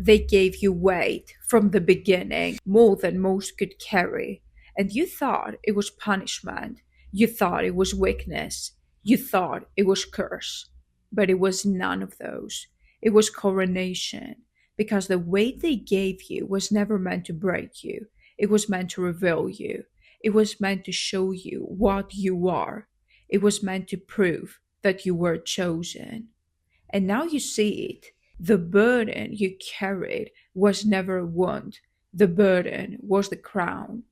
They gave you weight from the beginning, more than most could carry. And you thought it was punishment. You thought it was weakness. You thought it was curse. But it was none of those. It was coronation. Because the weight they gave you was never meant to break you. It was meant to reveal you. It was meant to show you what you are. It was meant to prove that you were chosen. And now you see it. The burden you carried was never a wound. The burden was the crown.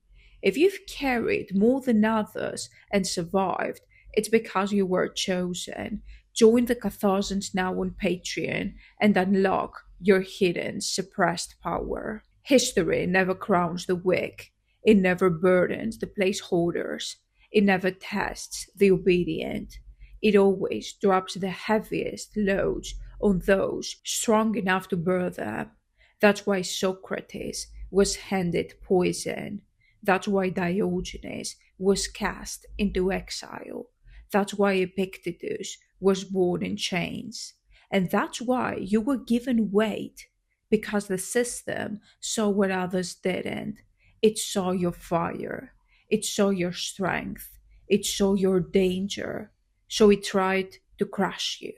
If you've carried more than others and survived, it's because you were chosen. Join the Catharsians now on Patreon and unlock your hidden, suppressed power. History never crowns the weak. It never burdens the placeholders. It never tests the obedient. It always drops the heaviest loads on those strong enough to bear them. That's why Socrates was handed poison. That's why Diogenes was cast into exile. That's why Epictetus was born in chains. And that's why you were given weight, because the system saw what others didn't. It saw your fire, it saw your strength, it saw your danger. So it tried to crush you.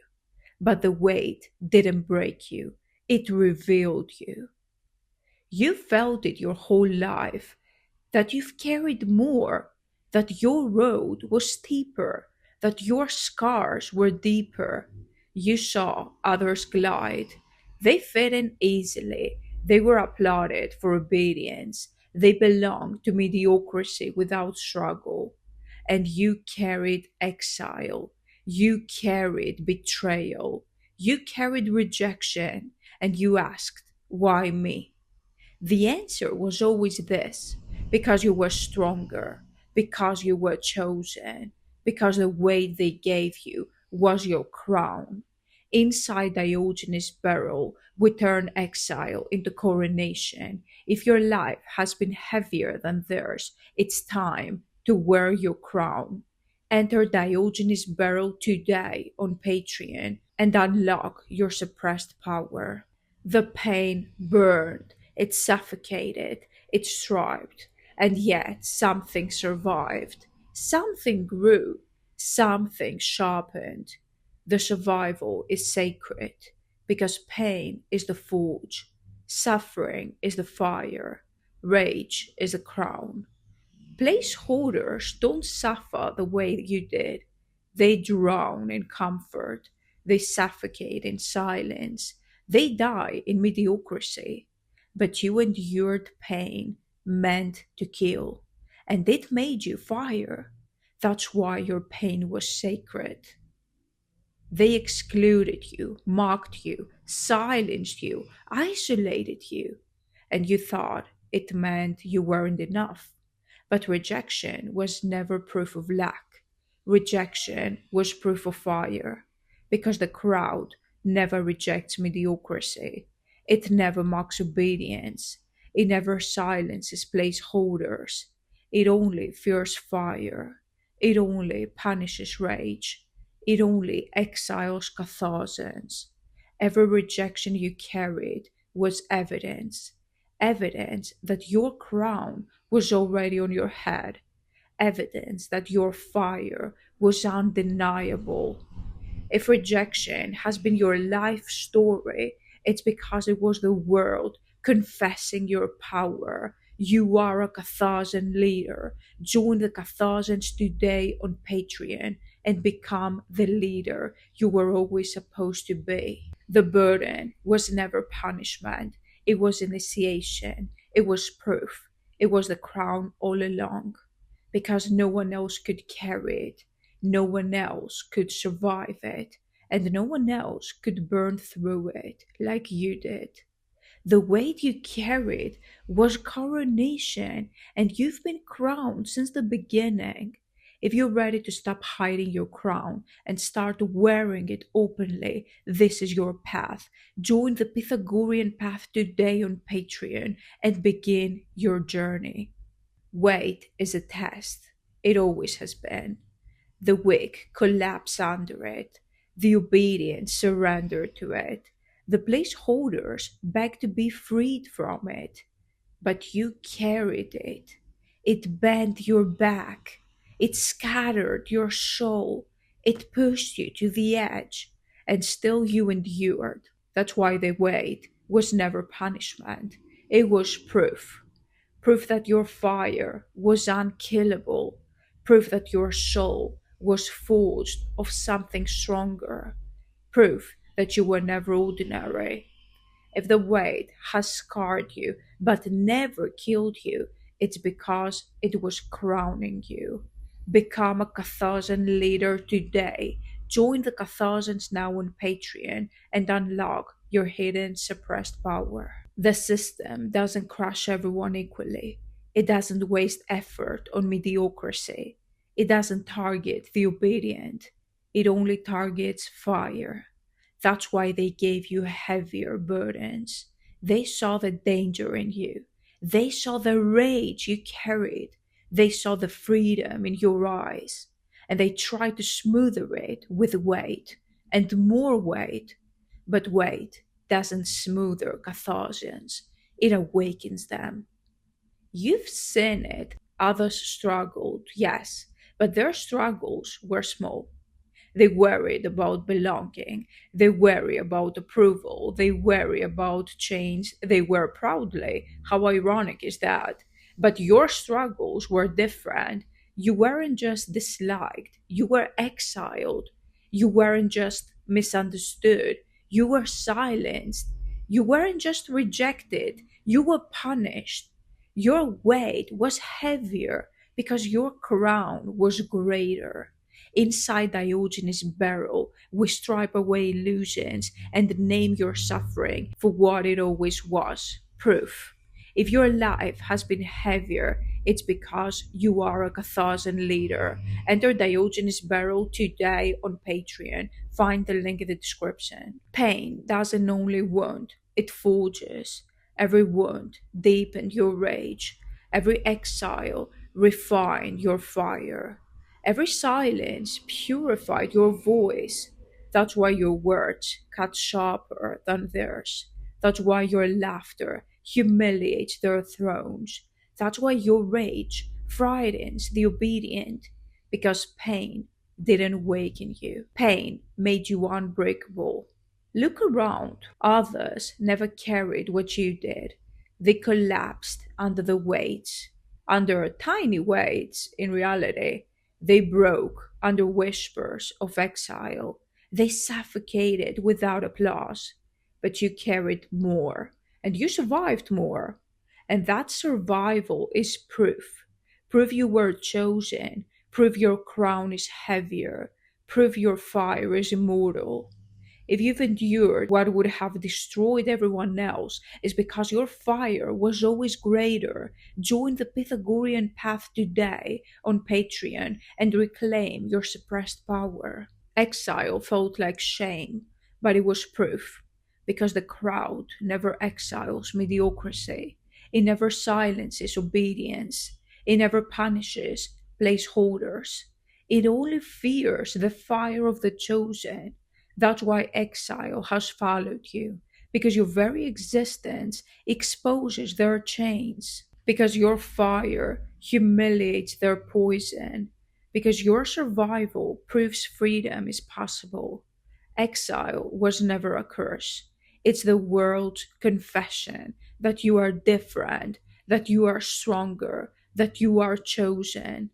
But the weight didn't break you, it revealed you. You felt it your whole life, that you've carried more, that your road was steeper, that your scars were deeper. You saw others glide. They fit in easily. They were applauded for obedience. They belonged to mediocrity without struggle. And you carried exile. You carried betrayal. You carried rejection. And you asked, why me? The answer was always this: because you were stronger, because you were chosen, because the weight they gave you was your crown. Inside Diogenes' barrel, we turn exile into coronation. If your life has been heavier than theirs, it's time to wear your crown. Enter Diogenes' barrel today on Patreon and unlock your suppressed power. The pain burned, it suffocated, it striped, and yet something survived. Something grew, something sharpened. The survival is sacred because pain is the forge, suffering is the fire, rage is the crown. Placeholders don't suffer the way you did. They drown in comfort. They suffocate in silence. They die in mediocrity. But you endured pain meant to kill, and it made you fire. That's why your pain was sacred. They excluded you, mocked you, silenced you, isolated you, and you thought it meant you weren't enough. But rejection was never proof of lack. Rejection was proof of fire, because the crowd never rejects mediocrity. It never mocks obedience. It never silences placeholders. It only fears fire. It only punishes rage. It only exiles Catharsians. Every rejection you carried was evidence. Evidence that your crown was already on your head. Evidence that your fire was undeniable. If rejection has been your life story, it's because it was the world confessing your power. You are a Catharsian leader. Join the Catharsians today on Patreon and become the leader you were always supposed to be. The burden was never punishment, it was initiation, it was proof, it was the crown all along. Because no one else could carry it, no one else could survive it, and no one else could burn through it like you did. The weight you carried was coronation, and you've been crowned since the beginning. If you're ready to stop hiding your crown and start wearing it openly, this is your path. Join the Pythagorean path today on Patreon and begin your journey. Weight is a test. It always has been. The weak collapse under it. The obedient surrender to it. The placeholders begged to be freed from it, but you carried it. It bent your back. It scattered your soul. It pushed you to the edge, and still you endured. That's why the weight was never punishment. It was proof. Proof that your fire was unkillable. Proof that your soul was forged of something stronger. Proof that you were never ordinary. If the weight has scarred you but never killed you, it's because it was crowning you. Become a Catharsian leader today. Join the Catharsians now on Patreon and unlock your hidden suppressed power. The system doesn't crush everyone equally. It doesn't waste effort on mediocrity. It doesn't target the obedient. It only targets fire. That's why they gave you heavier burdens. They saw the danger in you. They saw the rage you carried. They saw the freedom in your eyes. And they tried to smother it with weight and more weight. But weight doesn't smother Carthaginians, it awakens them. You've seen it. Others struggled, yes, but their struggles were small. They worried about belonging. They worry about approval. They worry about change. They wear proudly. How ironic is that? But your struggles were different. You weren't just disliked, you were exiled. You weren't just misunderstood, you were silenced. You weren't just rejected, you were punished. Your weight was heavier because your crown was greater. Inside Diogenes' barrel, we stripe away illusions and name your suffering for what it always was proof. If your life has been heavier, it's because you are a Catharsian leader. Enter Diogenes' barrel today on Patreon. Find the link in the description. Pain doesn't only wound, it forges. Every wound deepened your rage. Every exile refined your fire. Every silence purified your voice. That's why your words cut sharper than theirs. That's why your laughter humiliates their thrones. That's why your rage frightens the obedient. Because pain didn't waken you. Pain made you unbreakable. Look around. Others never carried what you did. They collapsed under the weights, under tiny weights in reality. They broke under whispers of exile. They suffocated without applause. But you carried more, and you survived more. And that survival is proof. Proof you were chosen. Proof your crown is heavier. Proof your fire is immortal. If you've endured what would have destroyed everyone else, it's because your fire was always greater. Join the Pythagorean path today on Patreon and reclaim your suppressed power. Exile felt like shame, but it was proof, because the crowd never exiles mediocrity. It never silences obedience. It never punishes placeholders. It only fears the fire of the chosen. That's why exile has followed you, because your very existence exposes their chains, because your fire humiliates their poison, because your survival proves freedom is possible. Exile was never a curse. It's the world's confession that you are different, that you are stronger, that you are chosen.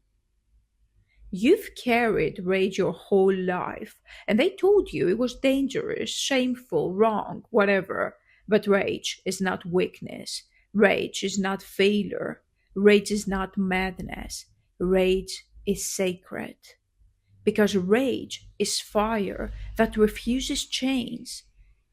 You've carried rage your whole life, and they told you it was dangerous, shameful, wrong, whatever. But rage is not weakness. Rage is not failure. Rage is not madness. Rage is sacred. Because rage is fire that refuses chains.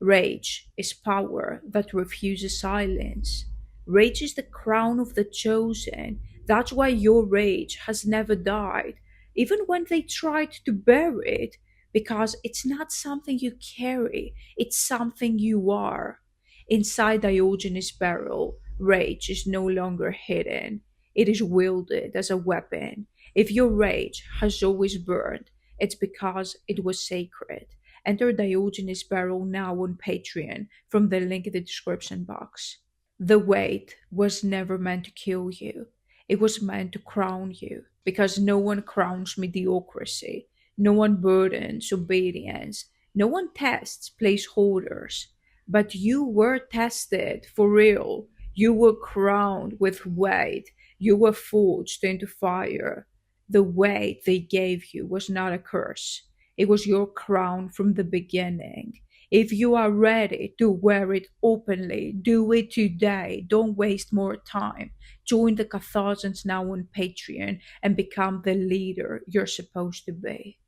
Rage is power that refuses silence. Rage is the crown of the chosen. That's why your rage has never died, even when they tried to bury it, because it's not something you carry, it's something you are. Inside Diogenes' barrel, rage is no longer hidden, it is wielded as a weapon. If your rage has always burned, it's because it was sacred. Enter Diogenes Barrel now on Patreon from the link in the description box. The weight was never meant to kill you. It was meant to crown you, because no one crowns mediocrity, no one burdens obedience, no one tests placeholders. But you were tested for real. You were crowned with weight. You were forged into fire. The weight they gave you was not a curse. It was your crown from the beginning. If you are ready to wear it openly, do it today. Don't waste more time. Join the Catharsians now on Patreon and become the leader you're supposed to be.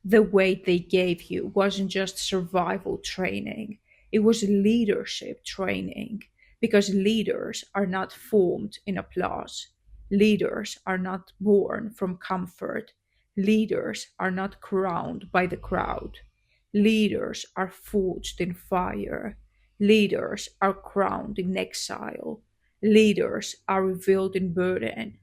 The weight they gave you wasn't just survival training, it was leadership training. Because leaders are not formed in applause, leaders are not born from comfort, leaders are not crowned by the crowd. Leaders are forged in fire. Leaders are crowned in exile. Leaders are revealed in burden.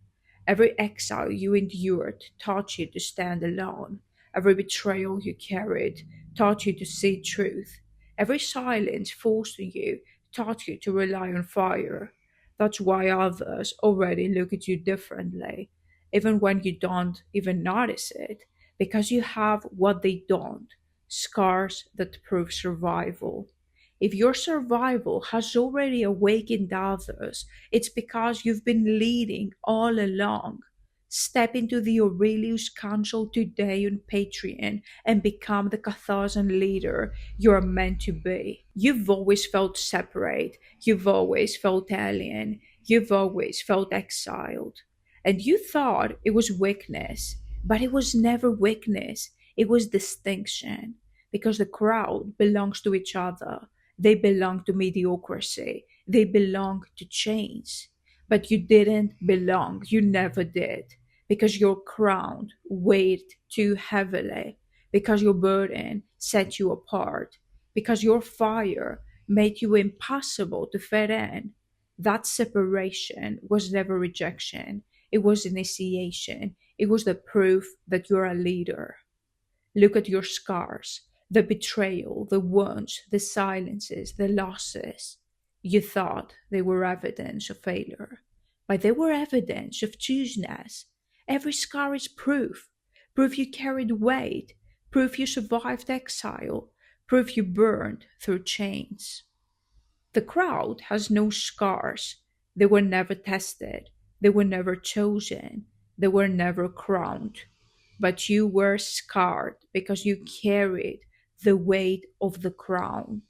Every exile you endured taught you to stand alone. Every betrayal you carried taught you to see truth. Every silence forced on you taught you to rely on fire. That's why others already look at you differently, even when you don't even notice it, because you have what they don't: scars that prove survival. If your survival has already awakened others, it's because you've been leading all along. Step into the Aurelius Council today on Patreon and become the Carthasian leader you're meant to be. You've always felt separate, you've always felt alien, you've always felt exiled. And you thought it was weakness, but it was never weakness, it was distinction. Because the crowd belongs to each other, they belong to mediocrity, they belong to change. But you didn't belong, you never did, because your crown weighed too heavily, because your burden set you apart, because your fire made you impossible to fit in. That separation was never rejection, it was initiation, it was the proof that you're a leader. Look at your scars, the betrayal, the wounds, the silences, the losses. You thought they were evidence of failure, but they were evidence of chooseness. Every scar is proof. Proof you carried weight, proof you survived exile, proof you burned through chains. The crowd has no scars. They were never tested. They were never chosen. They were never crowned. But you were scarred because you carried the weight of the crown.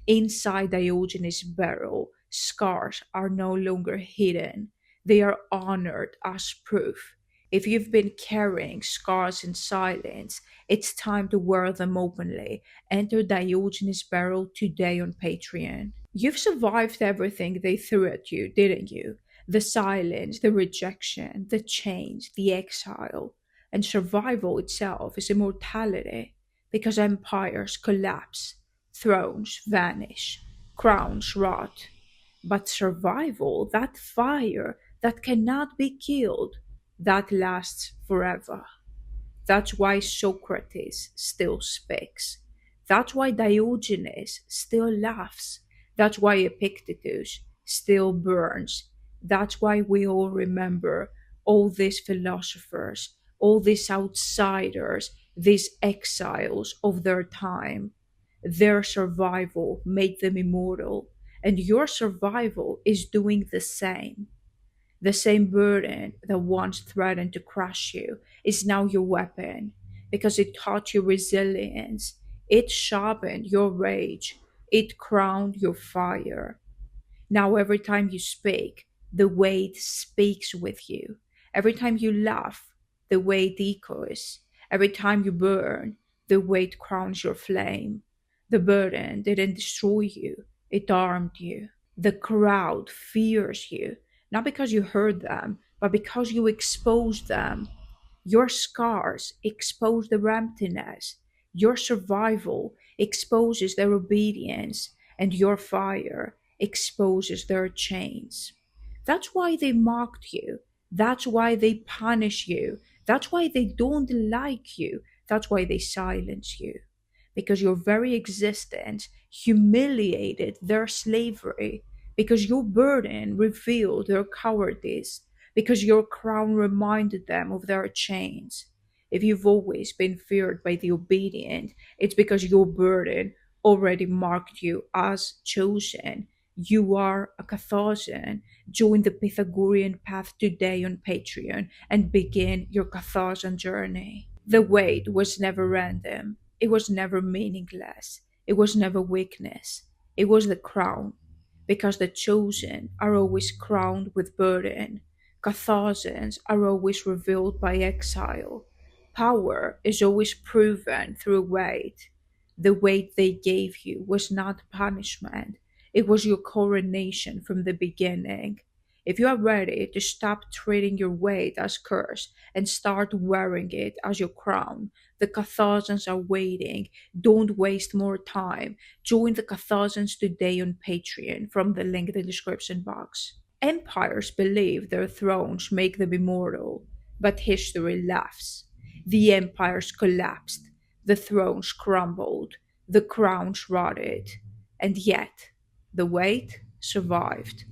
Inside Diogenes' barrel, scars are no longer hidden. They are honored as proof. If you've been carrying scars in silence, it's time to wear them openly. Enter Diogenes' barrel today on Patreon. You've survived everything they threw at you, didn't you? The silence, the rejection, the change, the exile. And survival itself is immortality, because empires collapse, thrones vanish, crowns rot. But survival, that fire that cannot be killed, that lasts forever. That's why Socrates still speaks. That's why Diogenes still laughs. That's why Epictetus still burns. That's why we all remember all these philosophers, all these outsiders, these exiles of their time. Their survival made them immortal, and your survival is doing the same. The same burden that once threatened to crush you is now your weapon, because it taught you resilience, it sharpened your rage, it crowned your fire. Now, every time you speak, the weight speaks with you. Every time you laugh, the weight echoes. Every time you burn, the weight crowns your flame. The burden didn't destroy you, it armed you. The crowd fears you, not because you hurt them, but because you exposed them. Your scars expose their emptiness. Your survival exposes their obedience, and your fire exposes their chains. That's why they mocked you. That's why they punish you. That's why they don't like you. That's why they silence you. because your very existence humiliated their slavery, because your burden revealed their cowardice, because your crown reminded them of their chains. If you've always been feared by the obedient, it's because your burden already marked you as chosen. You are a Catharsian. Join the Pythagorean path today on Patreon and begin your Catharsian journey. The wait was never random. It was never meaningless. It was never weakness. It was the crown. Because the chosen are always crowned with burden. Catharsians are always revealed by exile. Power is always proven through weight. The weight they gave you was not punishment, it was your coronation from the beginning. If you are ready to stop treating your weight as curse and start wearing it as your crown, the Catharsians are waiting. Don't waste more time. Join the Catharsians today on Patreon from the link in the description box. Empires believe their thrones make them immortal, but history laughs. The empires collapsed, the thrones crumbled, the crowns rotted, and yet the weight survived,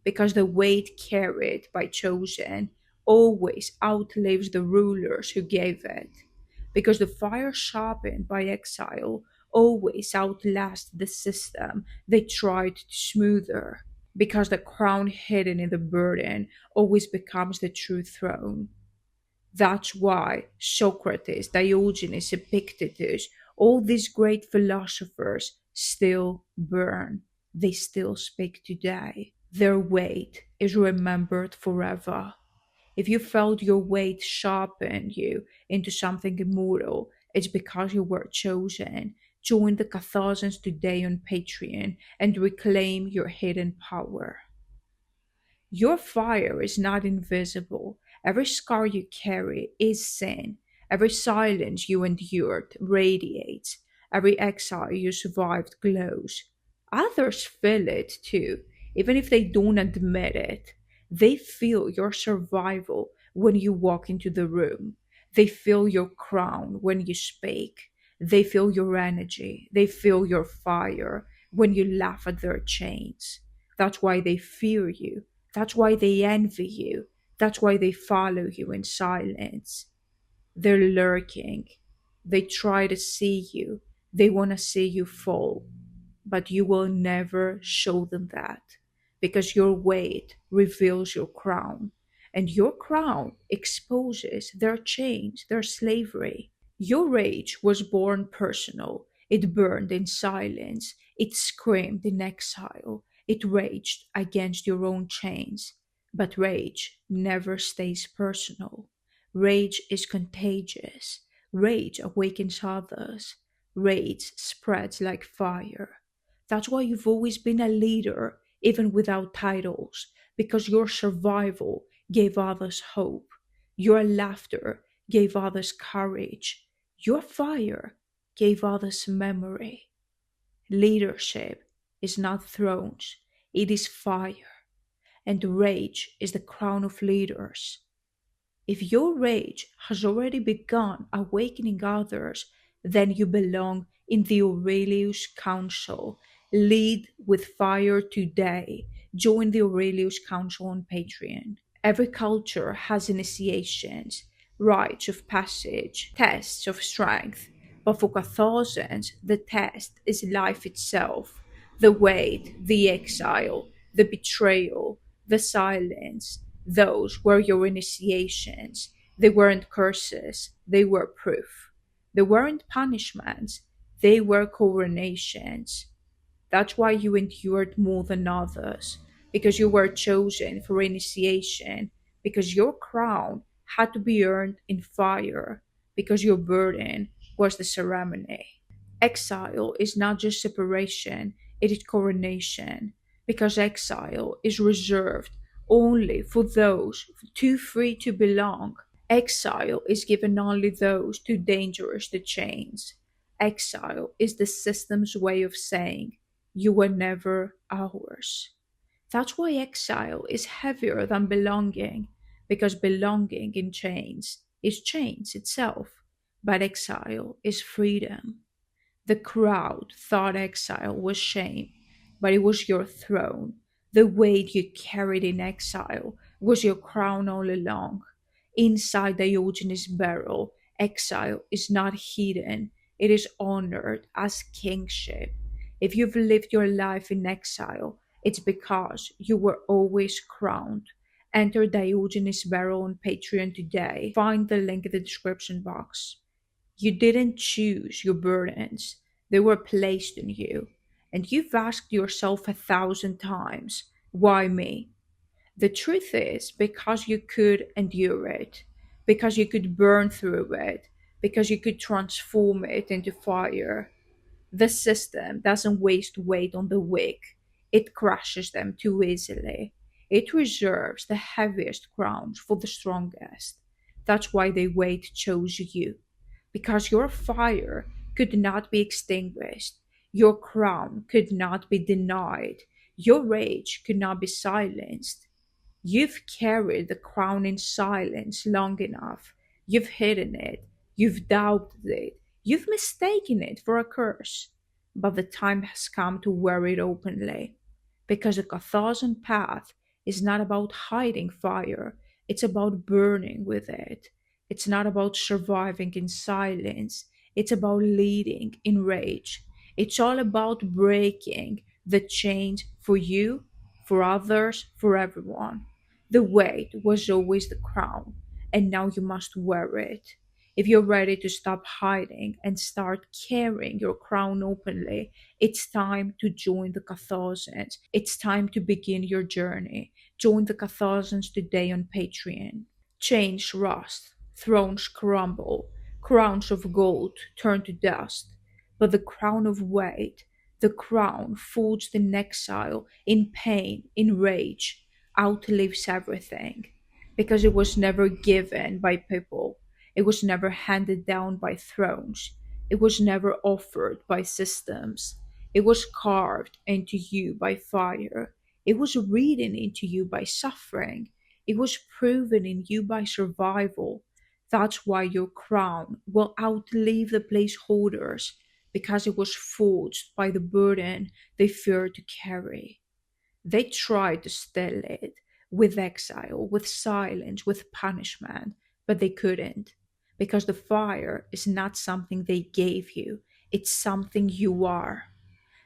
because the weight carried by chosen always outlives the rulers who gave it, because the fire sharpened by exile always outlasts the system they tried to smoother, because the crown hidden in the burden always becomes the true throne. That's why Socrates, Diogenes, Epictetus, all these great philosophers still burn. They still speak today. Their weight is remembered forever. If you felt your weight sharpen you into something immortal, it's because you were chosen. Join the Catharsians today on Patreon and reclaim your hidden power. Your fire is not invisible. Every scar you carry is sin. Every silence you endured radiates. Every exile you survived glows. Others feel it too, even if they don't admit it. They feel your survival when you walk into the room. They feel your crown when you speak. They feel your energy. They feel your fire when you laugh at their chains. That's why they fear you. That's why they envy you. That's why they follow you in silence. They're lurking. They try to see you. They want to see you fall. But you will never show them that, because your weight reveals your crown. And your crown exposes their chains, their slavery. Your rage was born personal. It burned in silence. It screamed in exile. It raged against your own chains. But rage never stays personal. Rage is contagious. Rage awakens others. Rage spreads like fire. That's why you've always been a leader, even without titles, because your survival gave others hope. Your laughter gave others courage. Your fire gave others memory. Leadership is not thrones, it is fire, and rage is the crown of leaders. If your rage has already begun awakening others, then you belong in the Aurelius Council. Lead with fire today. Join the Aurelius Council on Patreon. Every culture has initiations, rites of passage, tests of strength. But for Catholics, the test is life itself. The wait, the exile, the betrayal, the silence, those were your initiations. They weren't curses, they were proof. They weren't punishments, they were coronations. That's why you endured more than others, because you were chosen for initiation, because your crown had to be earned in fire, because your burden was the ceremony. Exile is not just separation, it is coronation, because exile is reserved only for those too free to belong. Exile is given only those too dangerous to change. Exile is the system's way of saying, you were never ours. That's why exile is heavier than belonging, because belonging in chains is chains itself, but exile is freedom. The crowd thought exile was shame, but it was your throne. The weight you carried in exile was your crown all along. Inside Diogenes' barrel, exile is not hidden, it is honored as kingship. If you've lived your life in exile, it's because you were always crowned. Enter Diogenes' barrel on Patreon today. Find the link in the description box. You didn't choose your burdens, they were placed on you. And you've asked yourself 1,000 times, why me? The truth is, because you could endure it, because you could burn through it, because you could transform it into fire. The system doesn't waste weight on the weak, it crushes them too easily. It reserves the heaviest crowns for the strongest. That's why the weight chose you. Because your fire could not be extinguished, your crown could not be denied, your rage could not be silenced. You've carried the crown in silence long enough. You've hidden it. You've doubted it. You've mistaken it for a curse. But the time has come to wear it openly. Because the Catharsian path is not about hiding fire, it's about burning with it. It's not about surviving in silence, it's about leading in rage. It's all about breaking the chains for you, for others, for everyone. The weight was always the crown, and now you must wear it. If you're ready to stop hiding and start carrying your crown openly, it's time to join the Catharsians. It's time to begin your journey. Join the Catharsians today on Patreon. Chains rust, thrones crumble, crowns of gold turn to dust. But the crown of weight, the crown forged in exile, in pain, in rage, outlives everything. Because it was never given by people, it was never handed down by thrones, it was never offered by systems. It was carved into you by fire. It was written into you by suffering. It was proven in you by survival. That's why your crown will outlive the placeholders, because it was forged by the burden they fear to carry. They tried to steal it with exile, with silence, with punishment, but they couldn't. Because the fire is not something they gave you, it's something you are.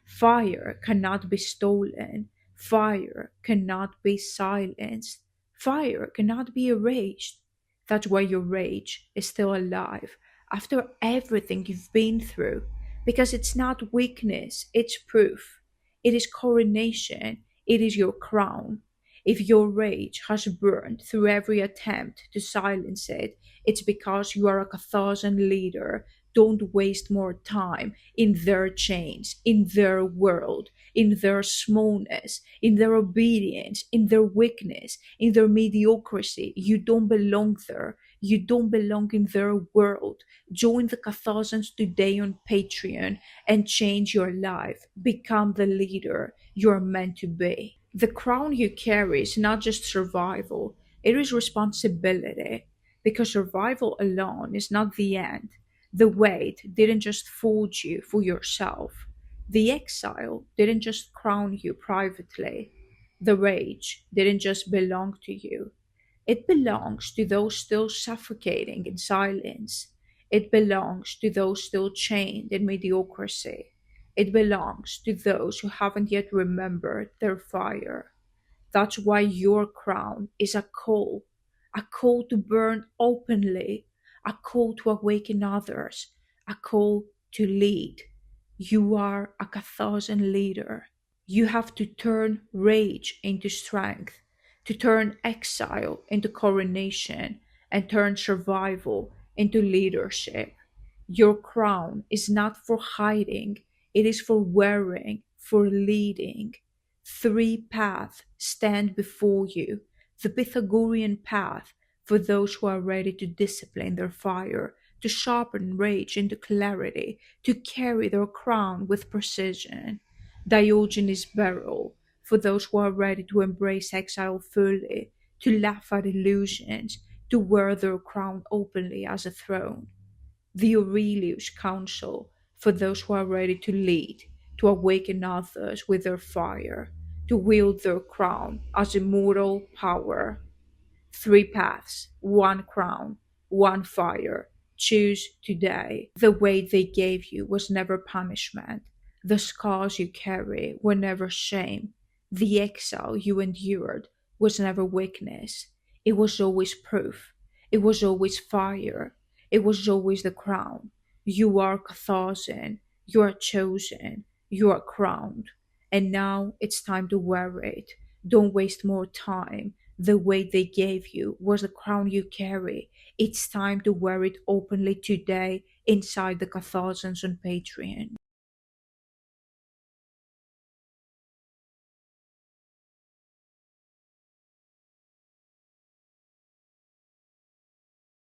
Fire cannot be stolen. Fire cannot be silenced. Fire cannot be erased. That's why your rage is still alive after everything you've been through. Because it's not weakness, it's proof. It is coronation. It is your crown. If your rage has burned through every attempt to silence it, it's because you are a Carthaginian leader. Don't waste more time in their chains, in their world, in their smallness, in their obedience, in their weakness, in their mediocrity. You don't belong there. You don't belong in their world. Join the Catharsians today on Patreon and change your life. Become the leader you're meant to be. The crown you carry is not just survival, it is responsibility. Because survival alone is not the end. The weight didn't just fold you for yourself. The exile didn't just crown you privately. The rage didn't just belong to you. It belongs to those still suffocating in silence. It belongs to those still chained in mediocrity. It belongs to those who haven't yet remembered their fire. That's why your crown is a call to burn openly, a call to awaken others, a call to lead. You are a Carthaginian leader. You have to turn rage into strength, to turn exile into coronation, and turn survival into leadership. Your crown is not for hiding, it is for wearing, for leading. Three paths stand before you. The Pythagorean path for those who are ready to discipline their fire, to sharpen rage into clarity, to carry their crown with precision. Diogenes' barrel for those who are ready to embrace exile fully, to laugh at illusions, to wear their crown openly as a throne. The Aurelius Council for those who are ready to lead, to awaken others with their fire, to wield their crown as immortal power. Three paths, one crown, one fire. Choose today. The weight they gave you was never punishment. The scars you carry were never shame. The exile you endured was never weakness. It was always proof. It was always fire. It was always the crown. You are Catharsian. You are chosen. You are crowned. And now it's time to wear it. Don't waste more time. The weight they gave you was the crown you carry. It's time to wear it openly today inside the Catharsians on Patreon.